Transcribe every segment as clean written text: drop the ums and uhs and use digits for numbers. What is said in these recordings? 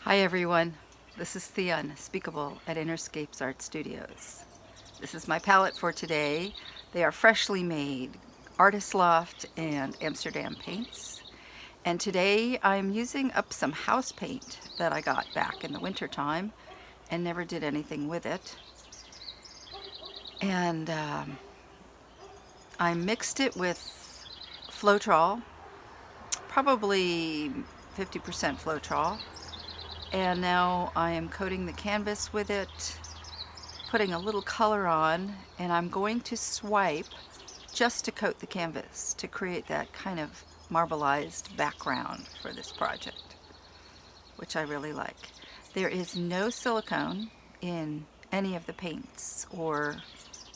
Hi everyone, this is the Unspeakable at Innerscapes Art Studios. This is my palette for today. They are freshly made Artist Loft and Amsterdam paints. And today I'm using up some house paint that I got back in the winter time and never did anything with it. And I mixed it with Floetrol, probably 50% Floetrol. And now I am coating the canvas with it, putting a little color on, and I'm going to swipe just to coat the canvas to create that kind of marbleized background for this project, which I really like. There is no silicone in any of the paints or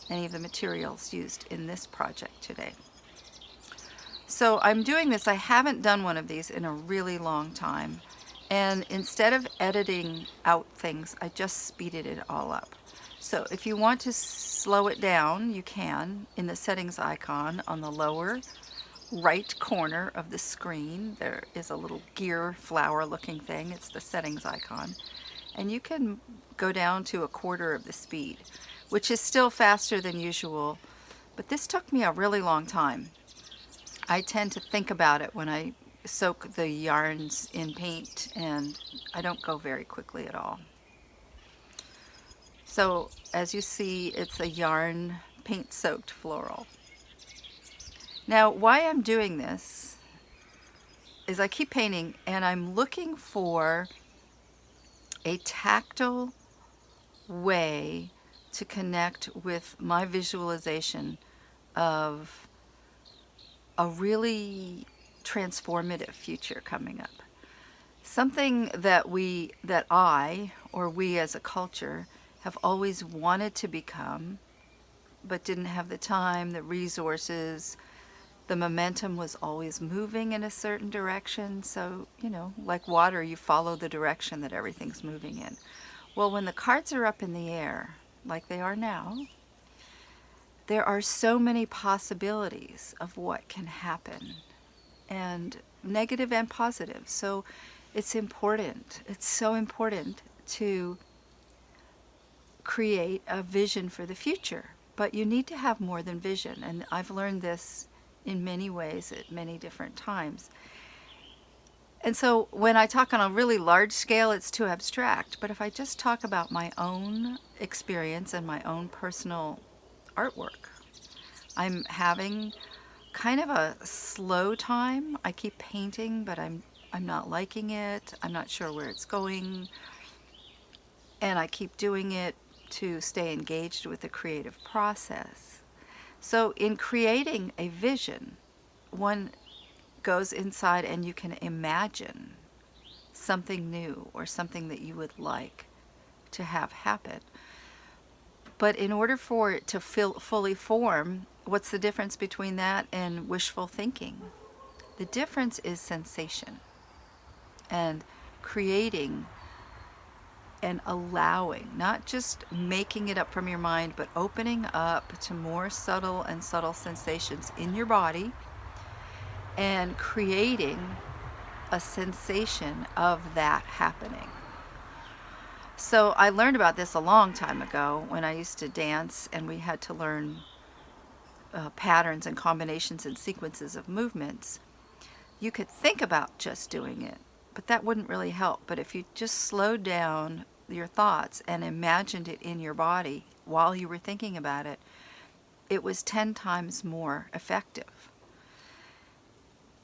any of the materials used in this project today. So I'm doing this. I haven't done one of these in a really long time. And instead of editing out things, I just speeded it all up. So if you want to slow it down, you can in the settings icon on the lower right corner of the screen. There is a little gear flower looking thing. It's the settings icon. And you can go down to 1/4 of the speed, which is still faster than usual. But this took me a really long time. I tend to think about it when I soak the yarns in paint, and I don't go very quickly at all. So as you see, it's a yarn paint soaked floral. Now why I'm doing this is I keep painting and I'm looking for a tactile way to connect with my visualization of a really transformative future coming up. Something that I, or we as a culture, have always wanted to become, but didn't have the time, the resources, the momentum was always moving in a certain direction. So, like water, you follow the direction that everything's moving in. Well, when the cards are up in the air, like they are now, there are so many possibilities of what can happen, and negative and positive. So it's so important to create a vision for the future. But you need to have more than vision, and I've learned this in many ways at many different times. And so when I talk on a really large scale, it's too abstract. But if I just talk about my own experience and my own personal artwork, I'm having kind of a slow time. I keep painting, but I'm not liking it. I'm not sure where it's going. And I keep doing it to stay engaged with the creative process. So in creating a vision, one goes inside and you can imagine something new or something that you would like to have happen. But in order for it to fully form, what's the difference between that and wishful thinking? The difference is sensation and creating and allowing, not just making it up from your mind, but opening up to more subtle and subtle sensations in your body and creating a sensation of that happening. So I learned about this a long time ago when I used to dance, and we had to learn patterns and combinations and sequences of movements. You could think about just doing it, but that wouldn't really help. But if you just slowed down your thoughts and imagined it in your body while you were thinking about it, it was 10 times more effective.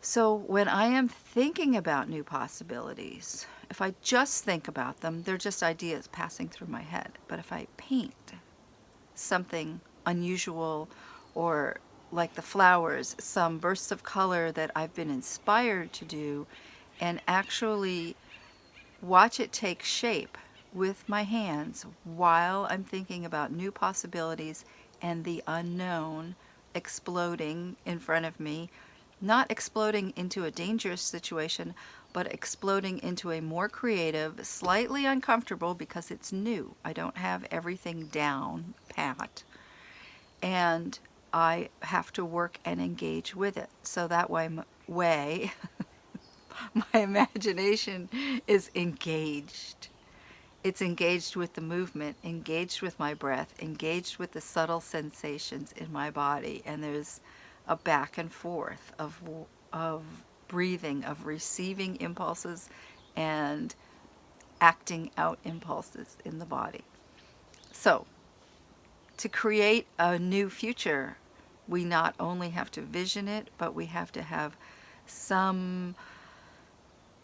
So when I am thinking about new possibilities, if I just think about them, they're just ideas passing through my head. But if I paint something unusual, or like the flowers, some bursts of color that I've been inspired to do, and actually watch it take shape with my hands while I'm thinking about new possibilities and the unknown exploding in front of me, not exploding into a dangerous situation, but exploding into a more creative, slightly uncomfortable because it's new. I don't have everything down pat, and I have to work and engage with it. So that way my imagination is engaged. It's engaged with the movement, engaged with my breath, engaged with the subtle sensations in my body. And there's a back and forth of breathing, of receiving impulses and acting out impulses in the body. So, to create a new future, we not only have to vision it, but we have to have some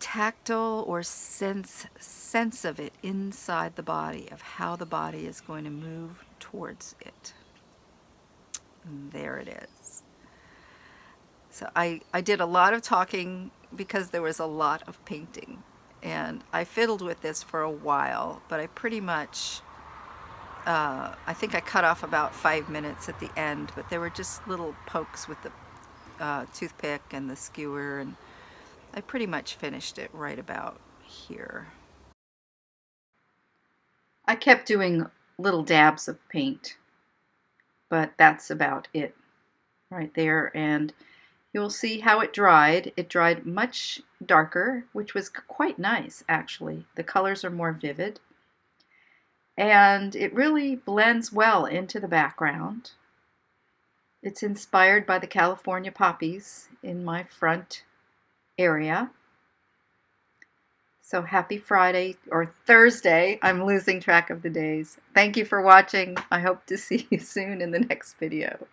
tactile or sense of it inside the body, of how the body is going to move towards it. And there it is. So I did a lot of talking because there was a lot of painting. And I fiddled with this for a while, but I pretty much, I think I cut off about 5 minutes at the end, but there were just little pokes with the toothpick and the skewer, and I pretty much finished it right about here. I kept doing little dabs of paint, but that's about it right there. And you'll see how it dried. It dried much darker, which was quite nice, actually. The colors are more vivid. And it really blends well into the background. It's inspired by the California poppies in my front area. So happy Friday or Thursday. I'm losing track of the days. Thank you for watching. I hope to see you soon in the next video.